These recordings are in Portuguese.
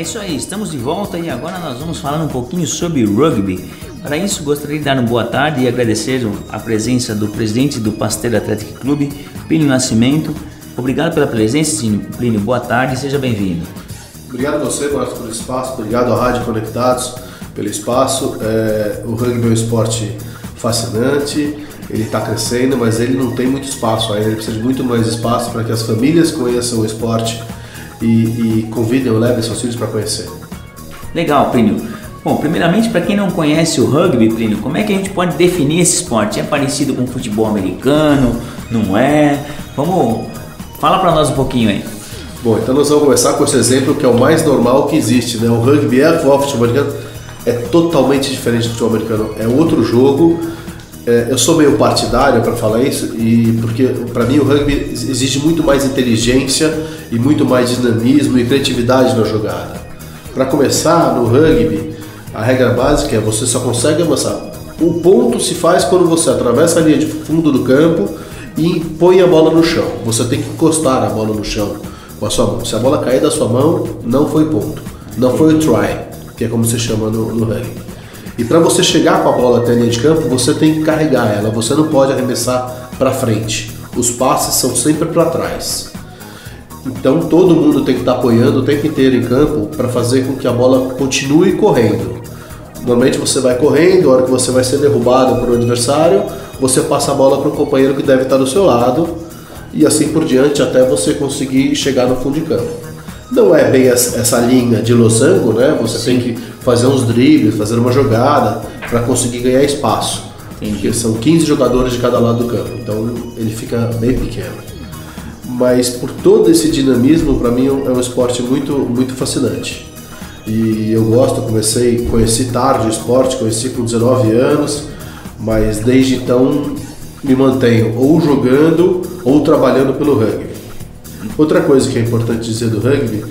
É isso aí, estamos de volta e agora nós vamos falar um pouquinho sobre rugby. Para isso, gostaria de dar uma boa tarde e agradecer a presença do presidente do Pasteiro Athletic Club, Plínio Nascimento. Obrigado pela presença, Plínio. Boa tarde e seja bem-vindo. Obrigado a você, Marcos, pelo espaço. Obrigado à Rádio Conectados pelo espaço. O rugby é um esporte fascinante, ele está crescendo, mas ele não tem muito espaço ainda. Ele precisa de muito mais espaço para que as famílias conheçam o esporte e convidem ou levem seus filhos para conhecer. Legal, Plínio. Bom, primeiramente, para quem não conhece o rugby, Plínio, como é que a gente pode definir esse esporte? É parecido com o futebol americano? Não é? Fala para nós um pouquinho aí. Bom, então nós vamos começar com esse exemplo que é o mais normal que existe, né? O rugby é igual ao futebol americano, é totalmente diferente do futebol americano, é outro jogo. Eu sou meio partidário para falar isso, porque para mim o rugby exige muito mais inteligência e muito mais dinamismo e criatividade na jogada. Para começar, no rugby, a regra básica é você só consegue avançar. O ponto se faz quando você atravessa a linha de fundo do campo e põe a bola no chão. Você tem que encostar a bola no chão com a sua mão. Se a bola cair da sua mão, não foi ponto. Não foi o try, que é como se chama no rugby. E para você chegar com a bola até a linha de campo, você tem que carregar ela. Você não pode arremessar para frente. Os passes são sempre para trás. Então todo mundo tem que estar apoiando o tempo inteiro em campo para fazer com que a bola continue correndo. Normalmente você vai correndo, a hora que você vai ser derrubado por um adversário, você passa a bola para o companheiro que deve estar do seu lado e assim por diante até você conseguir chegar no fundo de campo. Não é bem essa linha de losango, né? Você tem que fazer uns dribles, fazer uma jogada para conseguir ganhar espaço. Entendi. Porque são 15 jogadores de cada lado do campo, então ele fica bem pequeno. Mas por todo esse dinamismo, para mim é um esporte muito, muito fascinante. E eu gosto, conheci tarde o esporte, conheci com 19 anos, mas desde então me mantenho ou jogando ou trabalhando pelo rugby. Outra coisa que é importante dizer do rugby,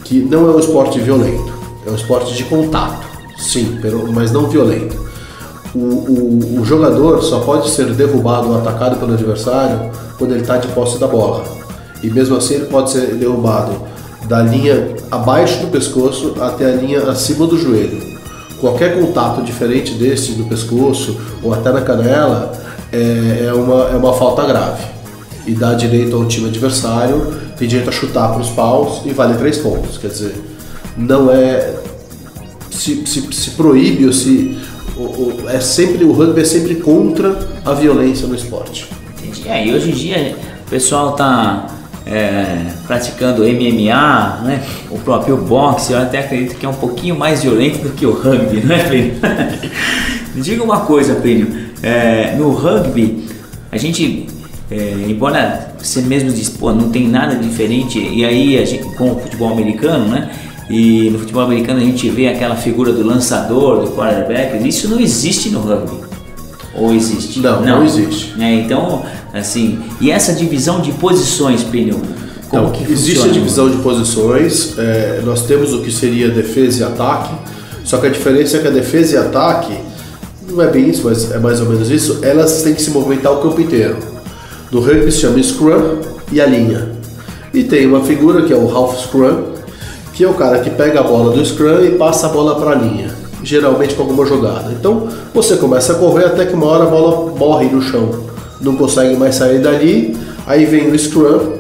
que não é um esporte violento, é um esporte de contato, sim, mas não violento. O jogador só pode ser derrubado ou atacado pelo adversário quando ele está de posse da bola. E mesmo assim ele pode ser derrubado da linha abaixo do pescoço até a linha acima do joelho. Qualquer contato diferente desse no pescoço ou até na canela é uma falta grave e dá direito ao time adversário, tem direito a chutar para os paus e vale 3 pontos. Quer dizer, não é se proíbe ou o rugby é sempre contra a violência no esporte. Entendi. E hoje em dia o pessoal está praticando MMA, né? O próprio boxe, eu até acredito que é um pouquinho mais violento do que o rugby, não é, Plínio? Me diga uma coisa, Plínio, no rugby a gente, embora você mesmo diz, não tem nada diferente, e aí com o futebol americano, né? E no futebol americano a gente vê aquela figura do lançador, do quarterback, isso não existe no rugby. Ou existe? Não existe. Então, assim, e essa divisão de posições, Plínio, como que funciona? Existe a divisão de posições, nós temos o que seria defesa e ataque, só que a diferença é que a defesa e ataque, não é bem isso, mas é mais ou menos isso, elas têm que se movimentar o campo inteiro. No rugby se chama scrum e a linha. E tem uma figura que é o half scrum, que é o cara que pega a bola do scrum e passa a bola para a linha, geralmente com alguma jogada. Então você começa a correr até que uma hora a bola morre no chão, não consegue mais sair dali, aí vem o scrum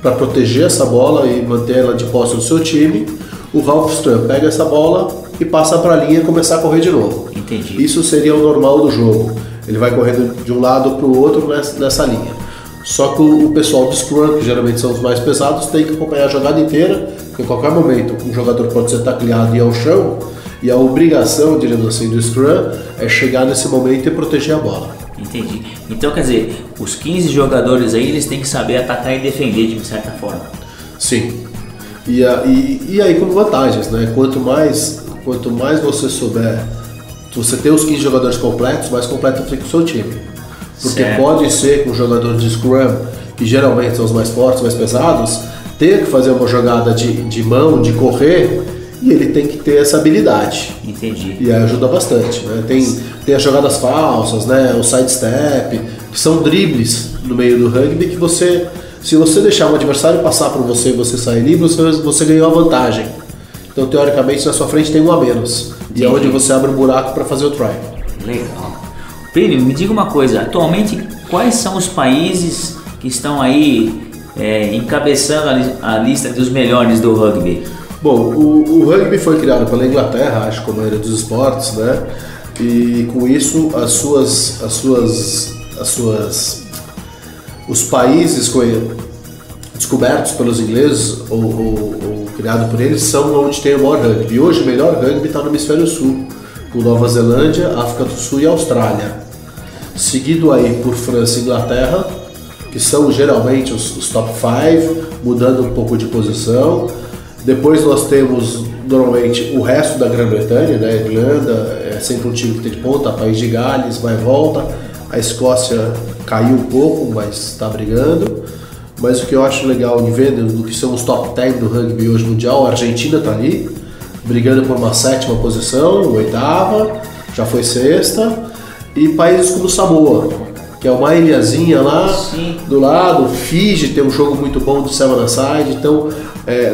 para proteger essa bola e manter ela de posse do seu time. O half scrum pega essa bola e passa para a linha e começar a correr de novo. Entendi. Isso seria o normal do jogo, ele vai correndo de um lado para o outro nessa linha. Só que o pessoal do scrum, que geralmente são os mais pesados, tem que acompanhar a jogada inteira, porque em qualquer momento um jogador pode ser tacleado e ir ao chão, e a obrigação, digamos assim, do scrum é chegar nesse momento e proteger a bola. Entendi. Então, quer dizer, os 15 jogadores aí, eles têm que saber atacar e defender de certa forma. Sim. E aí com vantagens, né? Quanto mais você souber, se você tem os 15 jogadores completos, mais completo fica o seu time. Porque certo. Pode ser que um jogador de scrum, que geralmente são os mais fortes, mais pesados, ter que fazer uma jogada de mão, de correr, e ele tem que ter essa habilidade. Entendi. E aí ajuda bastante, né? Tem as jogadas falsas, né? O sidestep, que são dribles no meio do rugby que se você deixar um adversário passar por você e você sair livre, você ganhou a vantagem. Então, teoricamente, na sua frente tem um a menos. E é onde você abre um buraco para fazer o try. Legal. Plínio, me diga uma coisa. Atualmente, quais são os países que estão aí encabeçando a lista dos melhores do rugby? Bom, o rugby foi criado pela Inglaterra, acho, como a maioria dos esportes, né? E com isso, os países descobertos pelos ingleses ou criados por eles são onde tem o maior rugby. E hoje o melhor rugby está no hemisfério sul, com Nova Zelândia, África do Sul e Austrália. Seguido aí por França e Inglaterra, que são geralmente os top 5, mudando um pouco de posição. Depois nós temos normalmente o resto da Grã-Bretanha, né? Irlanda é sempre um time que tem de ponta, País de Gales, vai e volta. A Escócia caiu um pouco, mas está brigando. Mas o que eu acho legal de ver do que são os top 10 do rugby hoje mundial, a Argentina está ali, brigando por uma 7ª posição, 8ª, já foi 6ª. E países como Samoa, que é uma ilhazinha lá do lado, Fiji tem um jogo muito bom do Seven Aside. Então,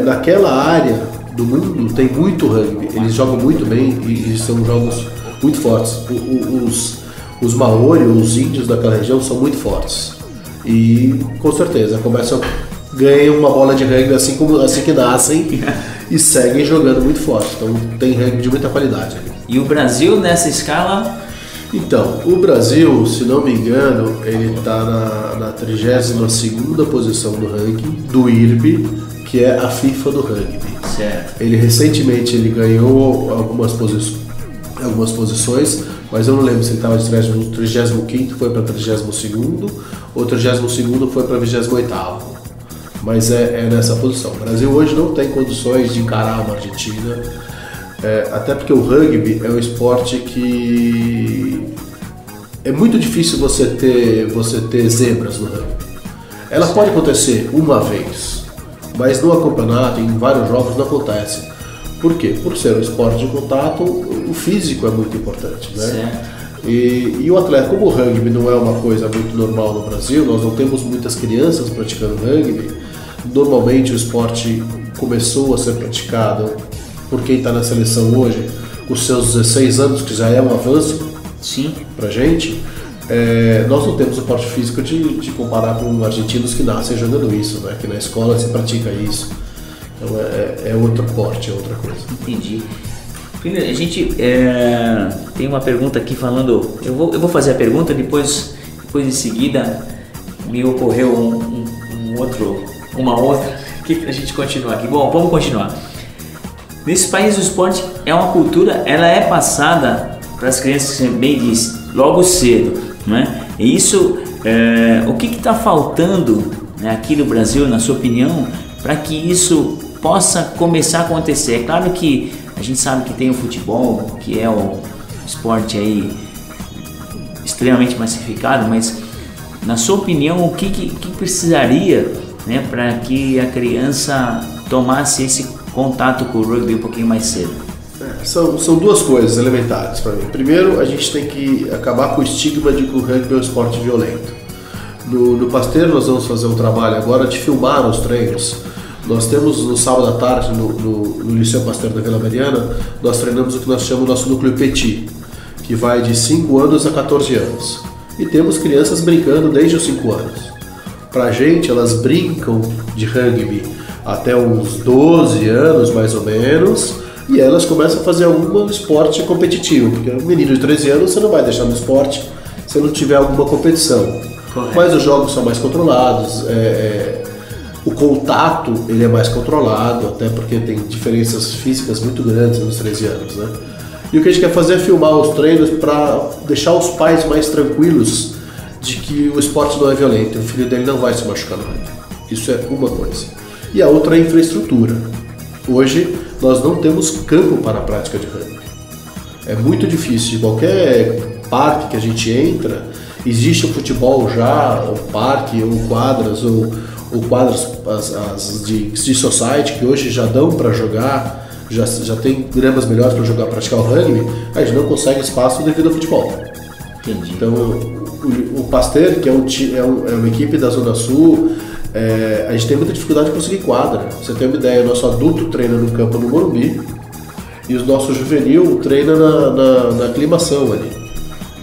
naquela área do mundo tem muito rugby, eles jogam muito bem e são jogos muito fortes. Os Maori, os índios daquela região são muito fortes e com certeza ganham uma bola de rugby assim que nascem e seguem jogando muito forte. Então tem rugby de muita qualidade ali. E o Brasil nessa escala? Então, o Brasil, se não me engano, ele está na 32ª posição do ranking do IRB, que é a FIFA do rugby. Certo. Ele recentemente ganhou algumas posições, mas eu não lembro se ele estava de 35º, foi para 32º, ou 32º foi para 28º. Mas é nessa posição. O Brasil hoje não tem condições de encarar uma Argentina, até porque o rugby é um esporte que é muito difícil você ter zebras no rugby. Ela pode acontecer uma vez, mas no campeonato, em vários jogos, não acontece. Por quê? Por ser um esporte de contato, o físico é muito importante, né? E o atleta, como o rugby não é uma coisa muito normal no Brasil, nós não temos muitas crianças praticando rugby. Normalmente o esporte começou a ser praticado por quem está na seleção hoje, com seus 16 anos, que já é um avanço pra gente. Nós não temos o porte físico de comparar com argentinos que nascem jogando isso, né? Que na escola se pratica isso. Então é outro porte, é outra coisa. Entendi. A gente tem uma pergunta aqui falando. Eu vou fazer a pergunta, depois em seguida me ocorreu uma outra que a gente continua aqui. Bom, vamos continuar. Nesse país o esporte é uma cultura, ela é passada para as crianças, você bem disse, logo cedo, né? E isso, o que está faltando, né, aqui no Brasil, na sua opinião, para que isso possa começar a acontecer? É claro que a gente sabe que tem o futebol, que é o esporte aí extremamente massificado, mas na sua opinião, o que precisaria, né, para que a criança tomasse esse contato com o rugby um pouquinho mais cedo? São duas coisas elementares para mim. Primeiro, a gente tem que acabar com o estigma de que o rugby é um esporte violento. No Pasteur nós vamos fazer um trabalho agora de filmar os treinos. Nós temos no sábado à tarde, no Liceu Pasteur da Vila Mariana, nós treinamos o que nós chamamos nosso núcleo petit, que vai de 5 anos a 14 anos. E temos crianças brincando desde os 5 anos. Pra gente, elas brincam de rugby até uns 12 anos, mais ou menos, e elas começam a fazer algum esporte competitivo, porque um menino de 13 anos você não vai deixar no esporte se não tiver alguma competição. Correto. Mas os jogos são mais controlados, o contato ele é mais controlado, até porque tem diferenças físicas muito grandes nos 13 anos, né? E o que a gente quer fazer é filmar os treinos para deixar os pais mais tranquilos de que o esporte não é violento, o filho dele não vai se machucar no rugby. Isso é uma coisa. E a outra é a infraestrutura. Hoje nós não temos campo para a prática de rugby. É muito difícil. Em qualquer parque que a gente entra, existe o futebol já, o parque, ou quadras, ou quadras de society, que hoje já dão para jogar, já tem gramas melhores para praticar o rugby, a gente não consegue espaço devido ao futebol. Entendi. Então, o Pasteur, que é uma equipe da Zona Sul, a gente tem muita dificuldade de conseguir quadra. Pra você ter uma ideia, o nosso adulto treina no campo no Morumbi e o nosso juvenil treina na aclimação ali.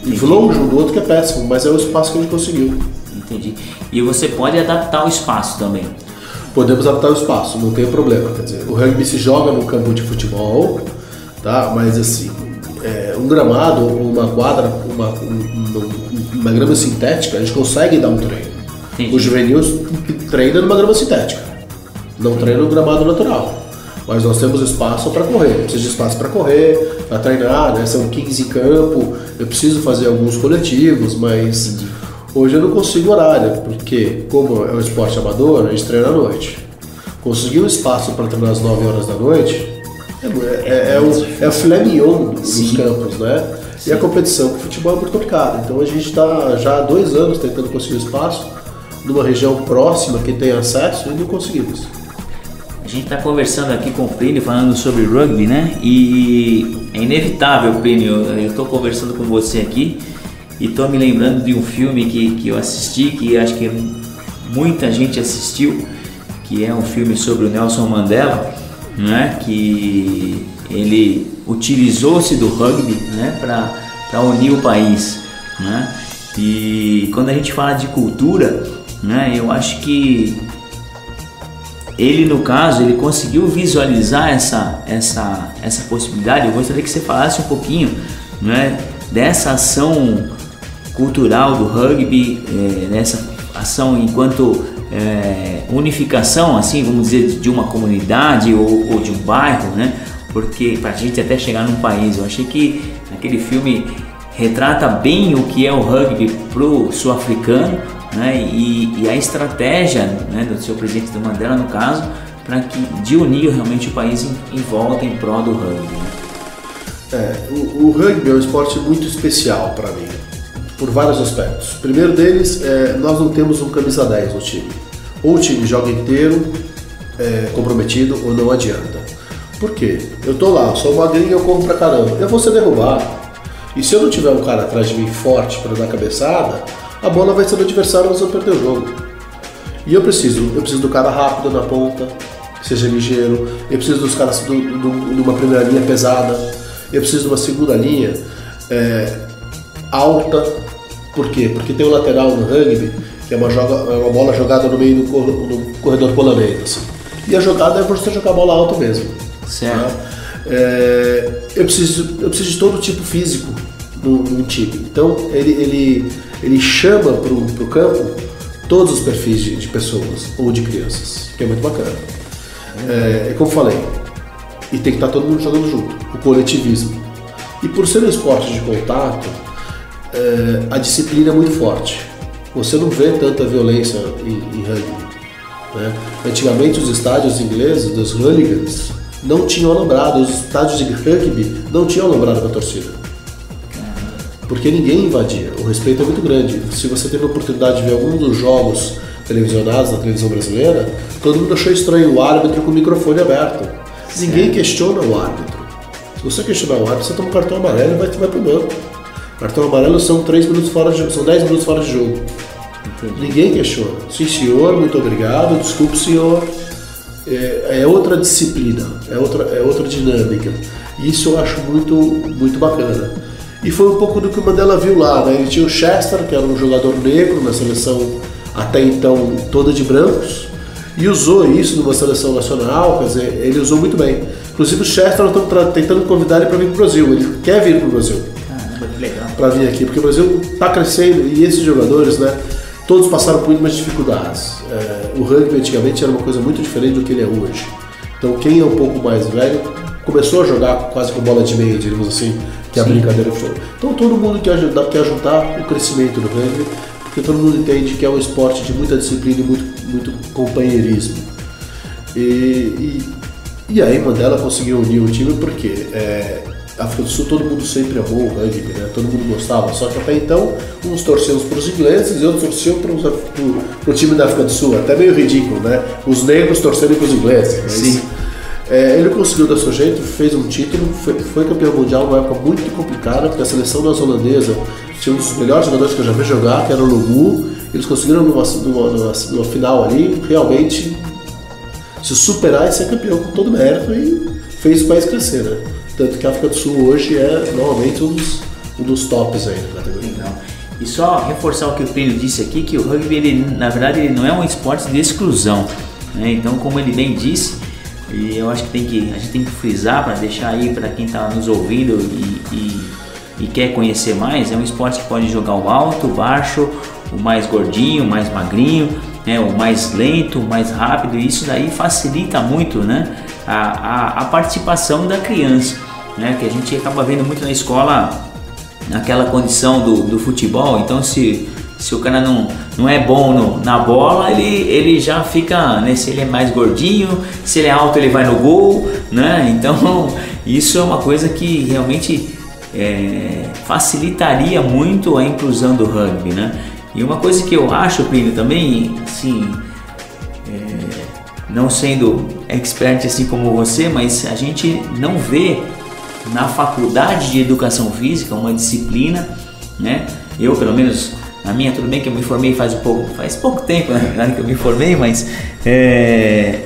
E longe um do outro que é péssimo, mas é o espaço que a gente conseguiu. Entendi. E você pode adaptar o espaço também? Podemos adaptar o espaço, não tem problema. Quer dizer, o rugby se joga no campo de futebol, tá? Mas assim, um gramado, uma quadra, uma grama sintética, a gente consegue dar um treino. Entendi. O juvenil treina numa grama sintética, não treina no gramado natural. Mas nós temos espaço para correr, eu preciso de espaço para correr, para treinar, né? São 15 em campo, eu preciso fazer alguns coletivos, mas hoje eu não consigo horário, porque como é um esporte amador, a gente treina à noite. Conseguir um espaço para treinar às 9 horas da noite é o filé mignon dos campos, né? Sim. E a competição com o futebol é muito complicada. Então a gente está já há 2 anos tentando conseguir espaço numa região próxima que tem acesso e não conseguimos. A gente está conversando aqui com o Plínio, falando sobre rugby, né? E é inevitável, Plínio, eu estou conversando com você aqui e estou me lembrando de um filme que eu assisti, que acho que muita gente assistiu, que é um filme sobre o Nelson Mandela, né? Que ele utilizou-se do rugby, né? Para unir o país, né? E quando a gente fala de cultura, né? Eu acho que ele, no caso, ele conseguiu visualizar essa possibilidade. Eu gostaria que você falasse um pouquinho, né, dessa ação cultural do rugby, dessa ação enquanto unificação, assim, vamos dizer, de uma comunidade ou de um bairro, né? Porque para a gente até chegar num país, eu achei que aquele filme retrata bem o que é o rugby pro sul-africano, né? E a estratégia, né, do seu presidente do Mandela, no caso, de unir realmente o país em volta, em prol do rugby, né? O rugby é um esporte muito especial para mim, por vários aspectos. O primeiro deles nós não temos um camisa 10 no time. Ou o time joga inteiro, comprometido, ou não adianta. Por quê? Eu tô lá, sou magrinho, eu corro pra caramba, eu vou ser derrubado. E se eu não tiver um cara atrás de mim forte para dar cabeçada, a bola vai ser do adversário, nós vamos perder o jogo. E eu preciso do cara rápido na ponta, que seja ligeiro, eu preciso dos caras de uma primeira linha pesada, eu preciso de uma segunda linha alta. Por quê? Porque tem um lateral no rugby, que é uma bola jogada no meio do corredor polonês. Assim. E a jogada é você jogar a bola alta mesmo. Certo. Tá? Eu preciso de todo tipo físico num time. Então ele chama pro campo todos os perfis de pessoas ou de crianças, que é muito bacana. Como falei, e tem que estar todo mundo jogando junto, o coletivismo. E por ser um esporte de contato, a disciplina é muito forte. Você não vê tanta violência em rugby, né? Antigamente os estádios ingleses, dos hooligans, não tinham alambrado, os estádios de rugby não tinham alambrado para a torcida. Porque ninguém invadia, o respeito é muito grande. Se você teve a oportunidade de ver algum dos jogos televisionados na televisão brasileira, todo mundo achou estranho o árbitro com o microfone aberto. Ninguém questiona o árbitro. Se você questionar o árbitro, você toma um cartão amarelo e vai pro banco. Cartão amarelo são 3 minutos fora de jogo, são 10 minutos fora de jogo. Entendi. Ninguém questiona. Sim, senhor, muito obrigado, desculpe, senhor. É outra disciplina, é outra dinâmica. E isso eu acho muito, muito bacana. E foi um pouco do que o Mandela viu lá, né? Ele tinha o Chester, que era um jogador negro na seleção até então toda de brancos, e usou isso numa seleção nacional, quer dizer, ele usou muito bem. Inclusive o Chester, nós estamos tentando convidar ele para vir para o Brasil, ele quer vir para o Brasil. Caramba, que legal. Para vir aqui, porque o Brasil está crescendo e esses jogadores, né, todos passaram por muitas dificuldades. O rugby antigamente era uma coisa muito diferente do que ele é hoje. Então quem é um pouco mais velho começou a jogar quase com bola de meia, digamos assim, que é a brincadeira do futebol. Então todo mundo quer ajudar o crescimento do rugby, porque todo mundo entende que é um esporte de muita disciplina e muito companheirismo. E aí Mandela conseguiu unir o time porque África do Sul todo mundo sempre amou o rugby, né? Todo mundo gostava, só que até então uns torciam para os ingleses e outros torciam para o time da África do Sul, até meio ridículo, né? Os negros torcendo para os ingleses. Mas, sim. Ele conseguiu dar seu jeito, fez um título, foi campeão mundial numa época muito complicada, porque a seleção neozelandesa tinha um dos melhores jogadores que eu já vi jogar, que era o Lumu, eles conseguiram numa final ali realmente se superar e ser campeão com todo mérito e fez o país crescer, né? Tanto que a África do Sul hoje é normalmente um dos tops aí na categoria. Legal. E só reforçar o que o Plínio disse aqui, que o rugby, ele, na verdade, ele não é um esporte de exclusão, né? Então, como ele bem disse, e eu acho que a gente tem que frisar para deixar aí para quem está nos ouvindo e quer conhecer mais, é um esporte que pode jogar o alto, o baixo, o mais gordinho, o mais magrinho, né? O mais lento, o mais rápido, e isso daí facilita muito, né? a participação da criança, né? Que a gente acaba vendo muito na escola aquela condição do futebol. Então se o cara não é bom na bola, ele já fica, né? Se ele é mais gordinho, se ele é alto, ele vai no gol, né? Então isso é uma coisa que realmente facilitaria muito a inclusão do rugby, né? E uma coisa que eu acho, Plínio, também, assim, não sendo expert assim como você, mas a gente não vê na faculdade de educação física uma disciplina, né? Eu, pelo menos, na minha, tudo bem que eu me formei faz pouco tempo, né, que eu me formei, mas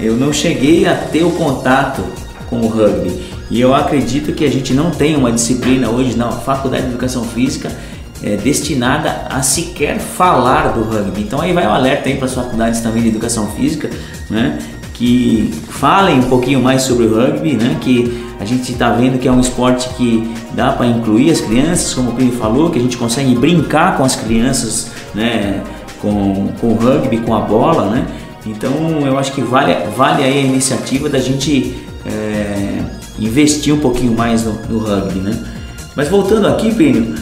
eu não cheguei a ter o contato com o rugby. E eu acredito que a gente não tem uma disciplina hoje na faculdade de educação física destinada a sequer falar do rugby. Então aí vai um alerta aí para as faculdades também de educação física, né? Que falem um pouquinho mais sobre o rugby, né? Que a gente está vendo que é um esporte que dá para incluir as crianças, como o Plínio falou, que a gente consegue brincar com as crianças, né? Com o rugby, com a bola, né? Então eu acho que vale aí a iniciativa da gente investir um pouquinho mais no rugby, né? Mas voltando aqui, Plínio,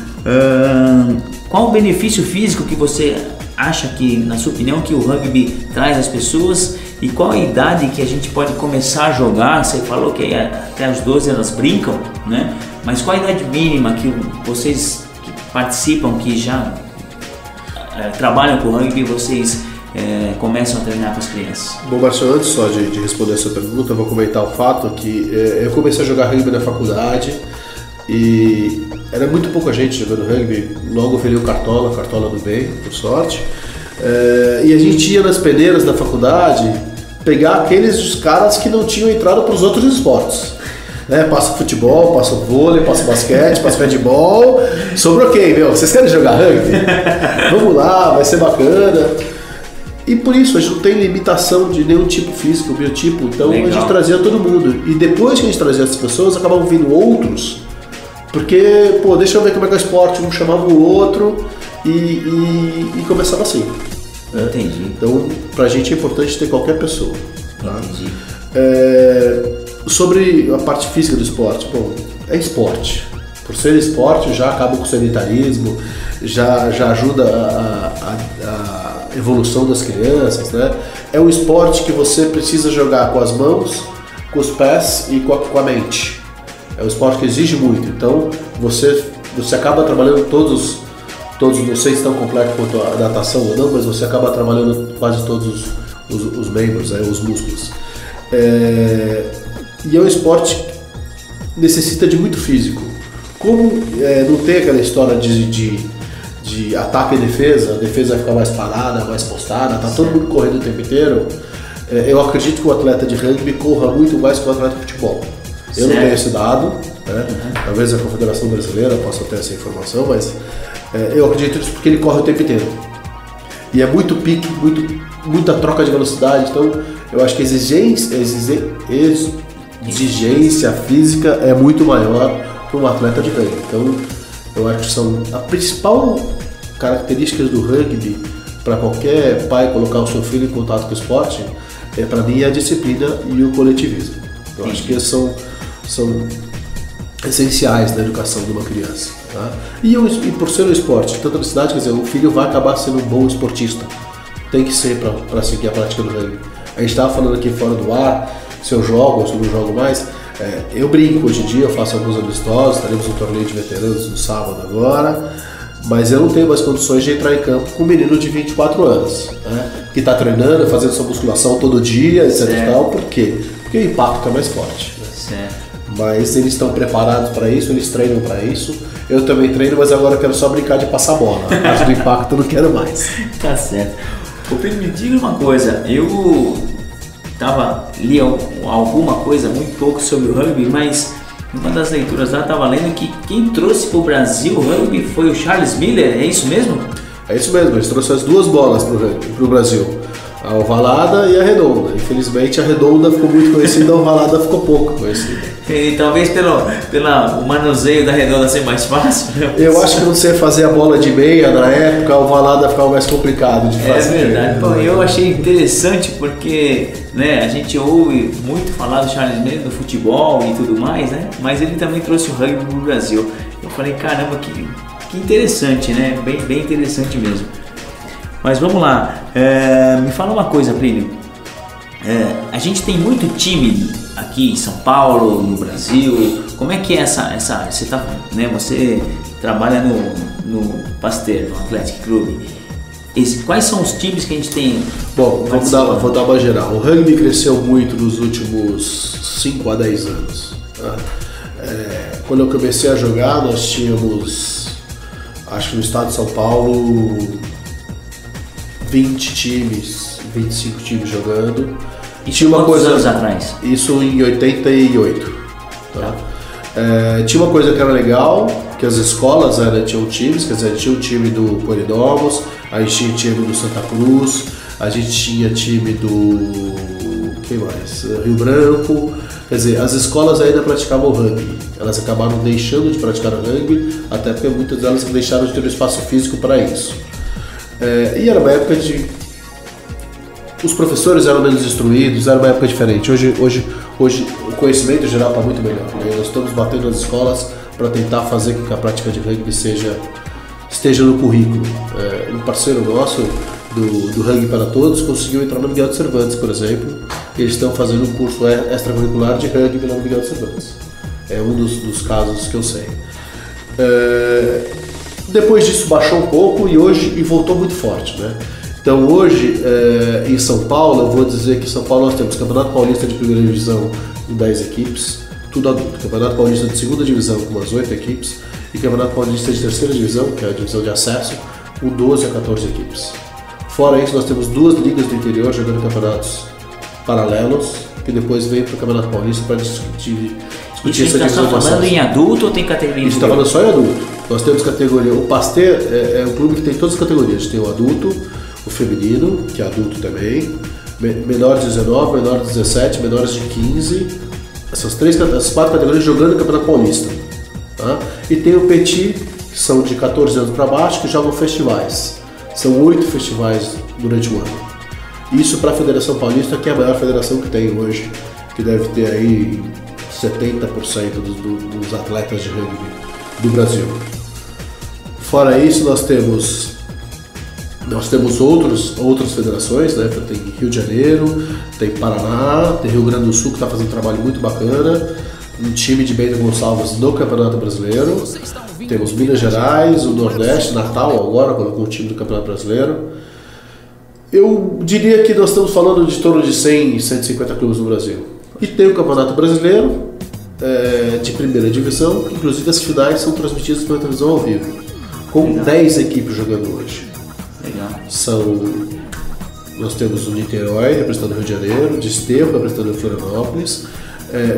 qual o benefício físico que você acha que, na sua opinião, que o rugby traz às pessoas, e qual a idade que a gente pode começar a jogar? Você falou que até os 12 elas brincam, né? Mas qual a idade mínima que vocês que participam, que já trabalham com o rugby, vocês começam a treinar com as crianças? Bom, Márcio, antes só de responder essa pergunta, eu vou comentar o fato que eu comecei a jogar rugby na faculdade e era muito pouca gente jogando rugby. Logo veio o Cartola do bem, por sorte, e a gente ia nas peneiras da faculdade pegar aqueles caras que não tinham entrado para os outros esportes, né? Passa futebol, passa vôlei, passa basquete, passa handball, sobrou quem, meu? Vocês querem jogar rugby? Vamos lá, vai ser bacana. E por isso a gente não tem limitação de nenhum tipo físico, biotipo, então legal. A gente trazia todo mundo, e depois que a gente trazia essas pessoas, acabavam vindo outros, porque, deixa eu ver como é que é o esporte, um chamava o outro e começava assim. Entendi. Então, pra gente é importante ter qualquer pessoa. Tá? Entendi. Sobre a parte física do esporte, é esporte. Por ser esporte, já acaba com o sedentarismo, já ajuda a evolução das crianças, né? É um esporte que você precisa jogar com as mãos, com os pés e com a mente. É um esporte que exige muito, então você acaba trabalhando todos, não sei se tão completo quanto a natação ou não, mas você acaba trabalhando quase todos os membros, os músculos. E é um esporte que necessita de muito físico. Como não tem aquela história de ataque e defesa, a defesa vai ficar mais parada, mais postada, tá todo mundo correndo o tempo inteiro, eu acredito que o atleta de rugby corra muito mais que o atleta de futebol. Eu não tenho esse dado, né? Talvez a Confederação Brasileira possa ter essa informação, mas eu acredito nisso porque ele corre o tempo inteiro. E é muito pique, muita troca de velocidade, então eu acho que a exigência física é muito maior para um atleta de rugby. Então eu acho que são a principal característica do rugby para qualquer pai colocar o seu filho em contato com o esporte, para mim, a disciplina e o coletivismo. Eu acho que esses são essenciais na educação de uma criança. Tá? E por ser um esporte de tanta velocidade, quer dizer, o filho vai acabar sendo um bom esportista. Tem que ser para seguir a prática do rugby. A gente estava falando aqui fora do ar, se eu jogo ou se eu não jogo mais. Eu brinco hoje em dia, eu faço alguns amistosos, estaremos no torneio de veteranos no sábado agora, mas eu não tenho mais condições de entrar em campo com um menino de 24 anos, né? Que está treinando, fazendo sua musculação todo dia, etc. E tal. Por quê? Porque o impacto é mais forte. Né? Mas eles estão preparados para isso, eles treinam para isso. Eu também treino, mas agora eu quero só brincar de passar bola. A parte do impacto eu não quero mais. Tá certo. Ô Pedro, me diga uma coisa, eu li alguma coisa, muito pouco sobre o rugby, mas uma das leituras lá estava lendo que quem trouxe para o Brasil o rugby foi o Charles Miller, é isso mesmo? É isso mesmo, eles trouxeram as duas bolas para o Brasil, a ovalada e a redonda. Infelizmente a redonda ficou muito conhecida, a ovalada ficou pouco conhecida. E talvez pelo manuseio da redonda ser mais fácil. Eu acho que não sei fazer a bola de meia na época, a ovalada ficava mais complicado de fazer. É verdade. Bom, eu achei interessante porque, né, a gente ouve muito falar do Charles Miller no futebol e tudo mais, né? Mas ele também trouxe o rugby para o Brasil. Eu falei, caramba, que interessante, né? Bem interessante mesmo. Mas vamos lá. Me fala uma coisa, Plínio. A gente tem muito time aqui em São Paulo, no Brasil. Como é que é você trabalha no Pasteur, no Athletic Club. Quais são os times que a gente tem? Bom, vou dar uma geral. O rugby cresceu muito nos últimos 5 a 10 anos. Tá? Quando eu comecei a jogar, nós tínhamos, acho que no estado de São Paulo, 20 times, 25 times jogando. Tinha uma coisa anos atrás? Isso em 88. Tá? Tinha uma coisa que era legal, que as escolas tinham times, quer dizer, tinha o time do Polinomos, a gente tinha time do Santa Cruz, a gente tinha time do quem mais? Rio Branco. Quer dizer, as escolas ainda praticavam rugby. Elas acabaram deixando de praticar o rugby, até porque muitas delas deixaram de ter um espaço físico para isso. E era uma época de... Os professores eram menos instruídos, era uma época diferente. Hoje o conhecimento geral está muito melhor. Né? Nós estamos batendo nas escolas para tentar fazer com que a prática de rugby esteja no currículo. Um parceiro nosso do Rugby para Todos conseguiu entrar no Miguel de Cervantes, por exemplo. Eles estão fazendo um curso extracurricular de rugby no Miguel de Cervantes. É um dos casos que eu sei. Depois disso baixou um pouco e voltou muito forte, né? Então hoje em São Paulo, eu vou dizer que em São Paulo nós temos Campeonato Paulista de primeira divisão com 10 equipes, tudo adulto. Campeonato Paulista de segunda divisão com umas 8 equipes e Campeonato Paulista de terceira divisão, que é a divisão de acesso, com 12 a 14 equipes. Fora isso, nós temos 2 ligas do interior jogando campeonatos paralelos, que depois vem para o Campeonato Paulista para discutir essa divisão de acesso. Isso está falando em adulto ou tem categoria? A gente está falando só em adulto. Nós temos categoria... O Pasteur é um clube que tem todas as categorias. A gente tem o adulto, o feminino, que é adulto também, menores de 19, menores de 17, menores de 15, essas 4 categorias jogando no Campeonato Paulista. Tá? E tem o Petit, que são de 14 anos para baixo, que jogam festivais. São 8 festivais durante o ano. Isso para a Federação Paulista, que é a maior federação que tem hoje, que deve ter aí 70% dos atletas de rugby do Brasil. Fora isso, nós temos outras federações, né? Tem Rio de Janeiro, tem Paraná, tem Rio Grande do Sul, que está fazendo um trabalho muito bacana, um time de Bento Gonçalves no Campeonato Brasileiro, temos Minas Gerais, o Nordeste, Natal agora colocou um time do Campeonato Brasileiro. Eu diria que nós estamos falando de torno de 100, 150 clubes no Brasil. E tem o Campeonato Brasileiro de primeira divisão, que inclusive as finais são transmitidas pela televisão ao vivo, com Legal. 10 equipes jogando hoje. Legal. Nós temos o Niterói representando o Rio de Janeiro, o Desterro representando o Florianópolis,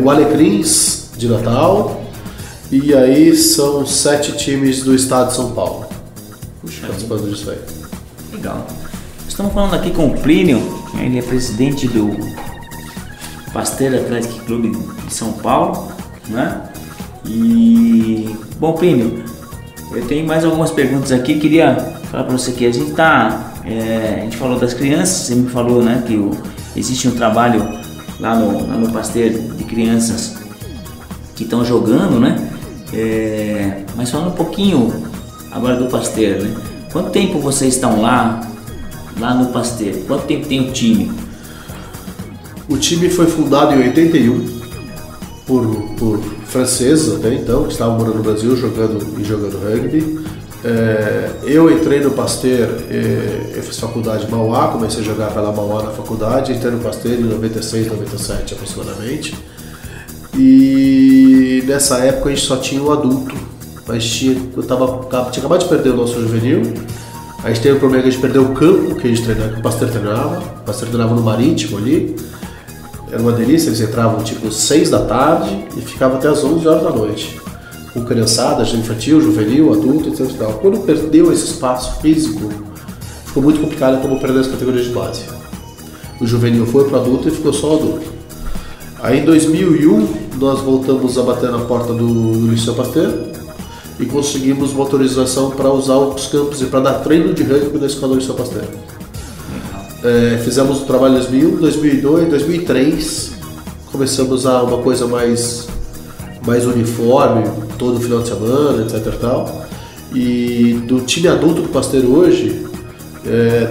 o Alecrins de Natal, e aí são 7 times do estado de São Paulo. Puxa, participando disso aí. Legal. Estamos falando aqui com o Plínio, ele é presidente do Pasteur Athletic Club de São Paulo, né? E, bom, Plínio, eu tenho mais algumas perguntas aqui, queria falar para você que a gente a gente falou das crianças, você me falou, né, que existe um trabalho lá no Pasteur de crianças que estão jogando, né? Mas falando um pouquinho agora do Pasteur, né? Quanto tempo vocês estão lá no Pasteur? Quanto tempo tem o time? O time foi fundado em 81 por franceses até então, que estavam morando no Brasil jogando rugby. Eu entrei no Pasteur, eu fiz faculdade em Mauá, comecei a jogar pela Mauá na faculdade, entrei no Pasteur em 96, 97 aproximadamente. E nessa época a gente só tinha o adulto. A gente tinha acabado de perder o nosso juvenil. A gente teve o problema que a gente perdeu o campo que a gente treinava, que o Pasteur treinava. O Pasteur treinava no Marítimo ali. Era uma delícia, eles entravam tipo 6 da tarde e ficavam até as 11 horas da noite. Com criançada, infantil, juvenil, adulto, etc. Quando perdeu esse espaço físico, ficou muito complicado como perder as categorias de base. O juvenil foi para o adulto e ficou só o adulto. Aí em 2001 nós voltamos a bater na porta do Liceu Pasteur e conseguimos uma autorização para usar os campos e para dar treino de rugby na escola do Liceu Pasteur. Fizemos o trabalho em 2001, 2002, 2003 começamos a uma coisa mais uniforme, todo final de semana, etc. E do time adulto do Pasteur hoje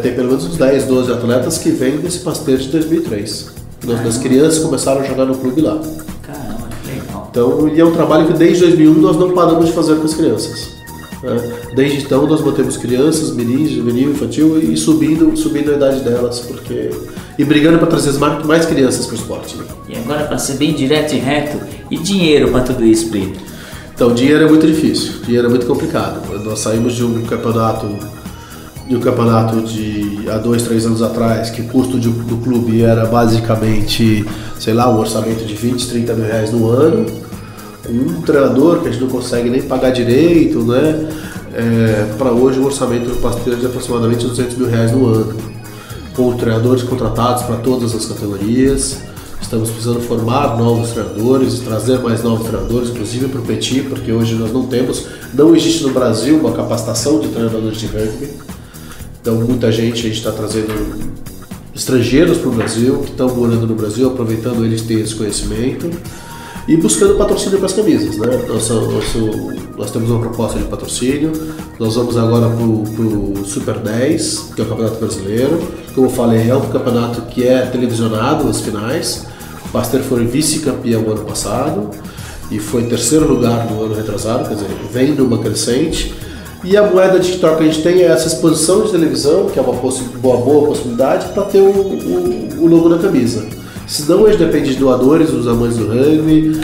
tem pelo menos uns 10, 12 atletas que vêm desse Pasteur de 2003. As crianças começaram a jogar no clube lá. Caramba, que legal. Então, e é um trabalho que desde 2001 nós não paramos de fazer com as crianças. Desde então nós mantemos crianças, meninos, juvenil, infantil e subindo a idade delas, e brigando para trazer mais crianças para o esporte. Né? E agora, para ser bem direto e reto, e dinheiro para tudo isso, Plínio? Então, dinheiro é muito difícil, dinheiro é muito complicado. Nós saímos de um campeonato de há 2, 3 anos atrás, que o custo do clube era basicamente, um orçamento de 20, 30 mil reais no ano. Um treinador que a gente não consegue nem pagar direito, né? Para hoje o orçamento do Pasteur é de aproximadamente 200 mil reais no ano, com treinadores contratados para todas as categorias. Estamos precisando formar novos treinadores, trazer mais novos treinadores, inclusive para o Petit, porque hoje nós não existe no Brasil uma capacitação de treinadores de rugby. Então a gente está trazendo estrangeiros para o Brasil, que estão morando no Brasil, aproveitando eles terem esse conhecimento. E buscando patrocínio para as camisas, né? Nós temos uma proposta de patrocínio. Nós vamos agora para o Super 10, que é o Campeonato Brasileiro. Como eu falei, é um campeonato que é televisionado, as finais. O Pasteur foi vice-campeão ano passado e foi em 3º lugar no ano retrasado, quer dizer, vem numa crescente. E a moeda de troca que a gente tem é essa exposição de televisão, que é uma boa possibilidade, para ter o logo na camisa. Senão a gente depende de doadores, dos amantes do rugby,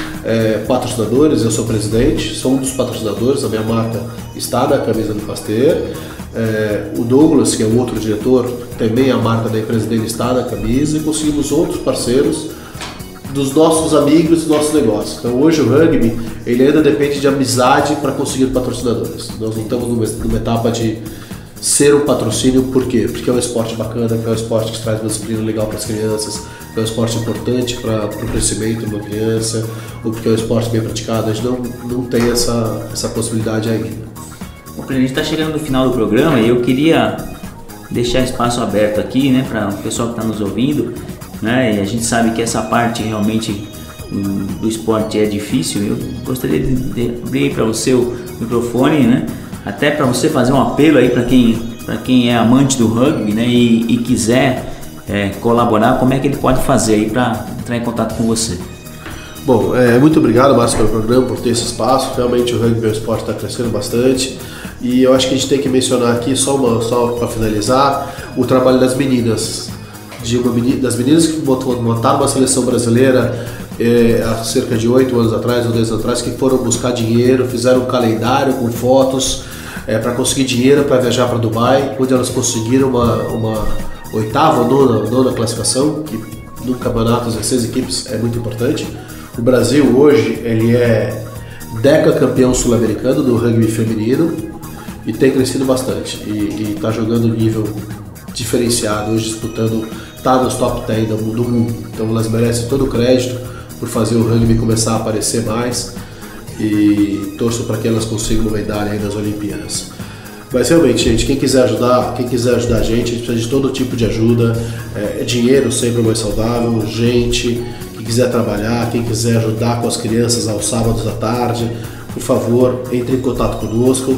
patrocinadores. Eu sou presidente, sou um dos patrocinadores, a minha marca está na camisa do Pasteur. O Douglas, que é o outro diretor, também a marca da empresa dele está na camisa, e conseguimos outros parceiros dos nossos amigos e dos nossos negócios. Então hoje o rugby ele ainda depende de amizade para conseguir patrocinadores. Nós não estamos numa etapa de ser um patrocínio, por quê? Porque é um esporte bacana, que é um esporte que traz uma disciplina legal para as crianças, que é um esporte importante para o crescimento de uma criança, ou porque é um esporte bem praticado. A gente não tem essa possibilidade ainda. Bom, a gente está chegando no final do programa e eu queria deixar espaço aberto aqui, né, para o pessoal que está nos ouvindo, né, e a gente sabe que essa parte realmente do esporte é difícil. Eu gostaria de abrir para você o microfone, né, até para você fazer um apelo aí para quem é amante do rugby, né, e quiser colaborar. Como é que ele pode fazer aí para entrar em contato com você? Bom, muito obrigado, Márcio, pelo programa, por ter esse espaço. Realmente o rugby, o esporte, está crescendo bastante. E eu acho que a gente tem que mencionar aqui, só para finalizar, o trabalho das meninas. Das meninas que montaram uma seleção brasileira há cerca de 8 anos atrás ou 10 anos atrás, que foram buscar dinheiro, fizeram um calendário com fotos para conseguir dinheiro para viajar para Dubai, onde elas conseguiram uma 8ª ou 9ª classificação, que no campeonato das 16 equipes é muito importante. O Brasil hoje ele é decacampeão sul-americano do rugby feminino e tem crescido bastante e está jogando nível diferenciado, hoje disputando, está nos top 10 do mundo. Então elas merecem todo o crédito por fazer o rugby começar a aparecer mais, e torço para que elas consigam uma medalha aí nas Olimpíadas. Mas realmente, gente, quem quiser ajudar a gente precisa de todo tipo de ajuda. Dinheiro sempre mais saudável, gente que quiser trabalhar, quem quiser ajudar com as crianças aos sábados à tarde, por favor, entre em contato conosco.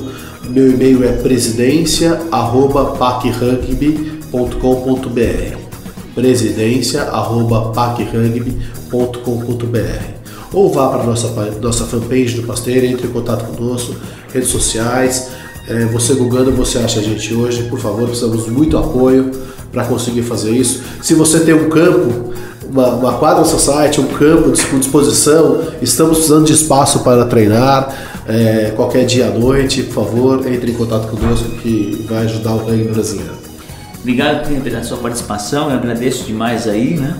Meu e-mail é presidencia@pacrugby.com.br, presidencia@pacrugby.com.br, ou vá para a nossa fanpage do Pasteur, entre em contato conosco, redes sociais. Você googando, você acha a gente hoje. Por favor, precisamos de muito apoio para conseguir fazer isso. Se você tem um campo, uma quadra society, um campo com disposição, estamos precisando de espaço para treinar, qualquer dia à noite, por favor, entre em contato conosco que vai ajudar o rugby brasileiro. Obrigado pela sua participação, eu agradeço demais aí, né?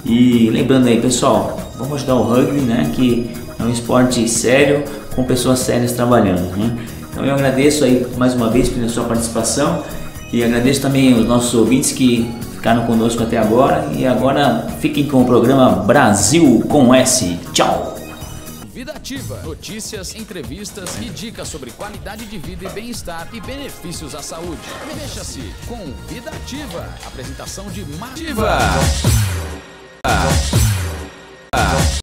E lembrando aí, pessoal, vamos ajudar o rugby, né? Que é um esporte sério, com pessoas sérias trabalhando, né? Então eu agradeço aí mais uma vez pela sua participação e agradeço também os nossos ouvintes que ficaram conosco até agora. E agora fiquem com o programa Brasil com S. Tchau! Vida Ativa. Notícias, entrevistas e dicas sobre qualidade de vida e bem-estar e benefícios à saúde. Mexa-se com Vida Ativa. Apresentação de Mativa.